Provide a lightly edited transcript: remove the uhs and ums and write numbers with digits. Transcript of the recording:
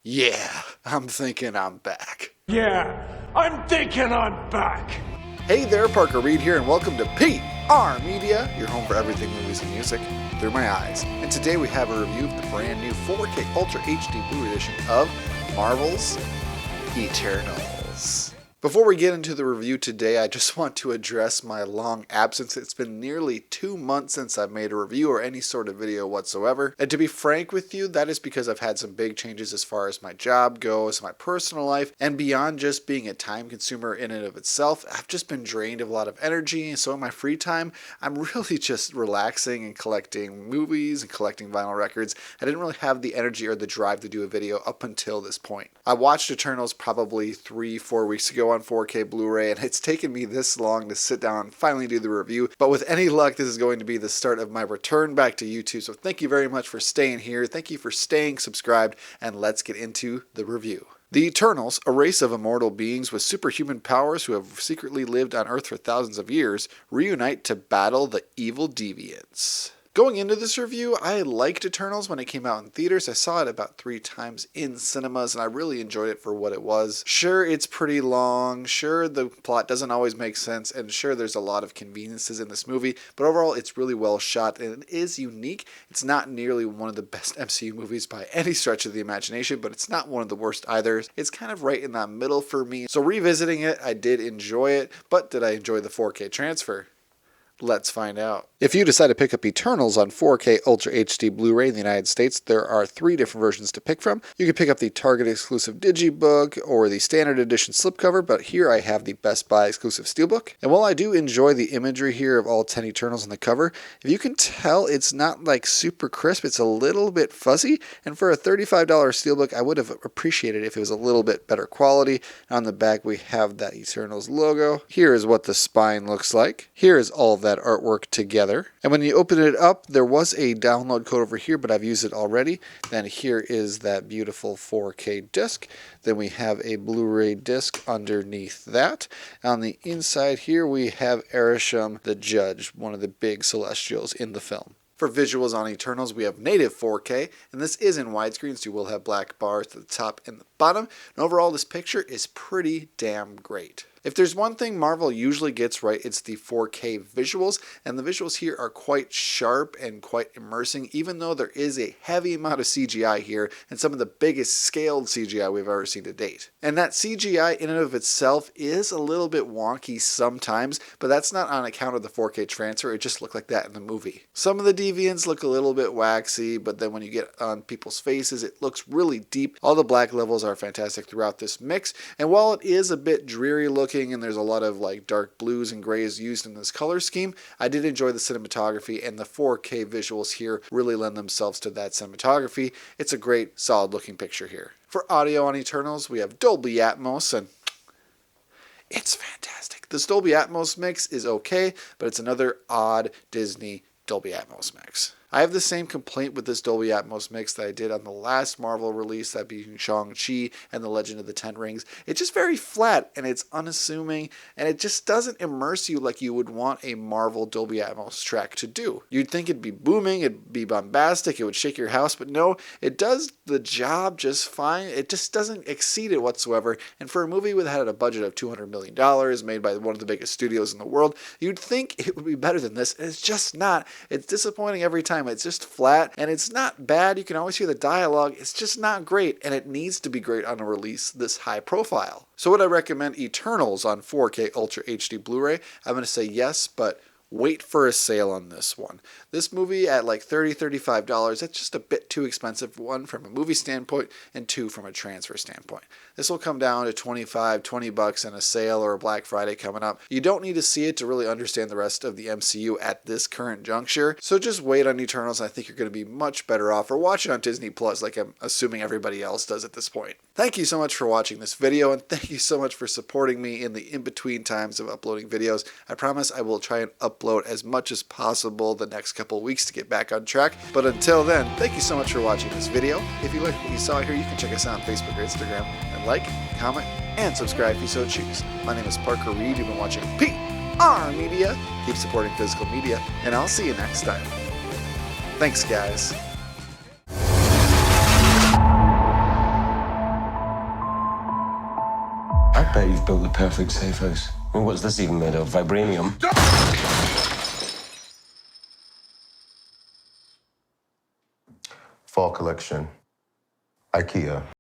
Yeah, I'm thinking I'm back. Yeah, I'm thinking I'm back. Hey there, Parker Reed here, and welcome to PR Media, your home for everything movies and music through my eyes. And today we have a review of the brand new 4K Ultra HD Blu-ray edition of Marvel's Eternals. Before we get into the review today, I just want to address my long absence. It's been nearly 2 months since I've made a review or any sort of video whatsoever. And to be frank with you, that is because I've had some big changes as far as my job goes, my personal life, and beyond just being a time consumer in and of itself, I've just been drained of a lot of energy. So in my free time, I'm really just relaxing and collecting movies and collecting vinyl records. I didn't really have the energy or the drive to do a video up until this point. I watched Eternals probably 3-4 weeks ago on 4K Blu-ray, and it's taken me this long to sit down and finally do the review, but with any luck this is going to be the start of my return back to YouTube. So thank you very much for staying here, thank you for staying subscribed, and let's get into the review. The Eternals, a race of immortal beings with superhuman powers who have secretly lived on Earth for thousands of years, reunite to battle the evil deviants. Going into this review, I liked Eternals when it came out in theaters. I saw it about 3 times in cinemas, and I really enjoyed it for what it was. Sure, it's pretty long. Sure, the plot doesn't always make sense, and sure, there's a lot of conveniences in this movie, but overall, it's really well shot, and it is unique. It's not nearly one of the best MCU movies by any stretch of the imagination, but it's not one of the worst either. It's kind of right in that middle for me. So revisiting it, I did enjoy it, but did I enjoy the 4K transfer? Let's find out. If you decide to pick up Eternals on 4K Ultra HD Blu-ray in the United States, there are 3 different versions to pick from. You can pick up the Target exclusive Digibook or the standard edition slipcover, but here I have the Best Buy exclusive Steelbook. And while I do enjoy the imagery here of all 10 Eternals on the cover, if you can tell, it's not like super crisp, it's a little bit fuzzy, and for a $35 Steelbook, I would have appreciated it if it was a little bit better quality. On the back, we have that Eternals logo. Here is what the spine looks like. Here is all of that artwork together. And when you open it up, there was a download code over here, but I've used it already. Then here is that beautiful 4K disc. Then we have a Blu-ray disc underneath that. On the inside here, we have Erisham the Judge, one of the big celestials in the film. For visuals on Eternals, we have native 4K, and this is in widescreen, so you will have black bars to the top and the bottom. And overall, this picture is pretty damn great. If there's one thing Marvel usually gets right, it's the 4K visuals, and the visuals here are quite sharp and quite immersing, even though there is a heavy amount of CGI here, and some of the biggest scaled CGI we've ever seen to date. And that CGI in and of itself is a little bit wonky sometimes, but that's not on account of the 4K transfer, it just looked like that in the movie. Some of the deviants look a little bit waxy, but then when you get on people's faces, it looks really deep. All the black levels are fantastic throughout this mix, and while it is a bit dreary looking, and there's a lot of like dark blues and grays used in this color scheme, I did enjoy the cinematography, and the 4K visuals here really lend themselves to that cinematography. It's a great, solid looking picture here. For audio on Eternals, we have Dolby Atmos, and it's fantastic. This Dolby Atmos mix is okay, but it's another odd Disney Dolby Atmos mix. I have the same complaint with this Dolby Atmos mix that I did on the last Marvel release, that being Shang-Chi and the Legend of the Ten Rings. It's just very flat, and it's unassuming, and it just doesn't immerse you like you would want a Marvel Dolby Atmos track to do. You'd think it'd be booming, it'd be bombastic, it would shake your house, but no, it does the job just fine. It just doesn't exceed it whatsoever, and for a movie that had a budget of $200 million, made by one of the biggest studios in the world, you'd think it would be better than this, and it's just not. It's disappointing every time. It's just flat, and it's not bad. You can always hear the dialogue. It's just not great, and it needs to be great on a release this high profile. So would I recommend Eternals on 4K Ultra HD Blu-ray? I'm going to say yes, but wait for a sale on this one. This movie at like $30, $35, that's just a bit too expensive, 1 from a movie standpoint and 2 from a transfer standpoint. This will come down to $25, $20 in a sale or a Black Friday coming up. You don't need to see it to really understand the rest of the MCU at this current juncture, so just wait on Eternals, and I think you're going to be much better off, or watch it on Disney Plus like I'm assuming everybody else does at this point. Thank you so much for watching this video, and thank you so much for supporting me in the in-between times of uploading videos. I promise I will try and upload as much as possible the next couple weeks to get back on track. But until then, thank you so much for watching this video. If you liked what you saw here, you can check us out on Facebook or Instagram, and like, comment, and subscribe if you so choose. My name is Parker Reed. You've been watching PR Media. Keep supporting physical media, and I'll see you next time. Thanks, guys. I bet you've built the perfect safe house. I mean, what's this even made of? Vibranium? Fall collection. IKEA.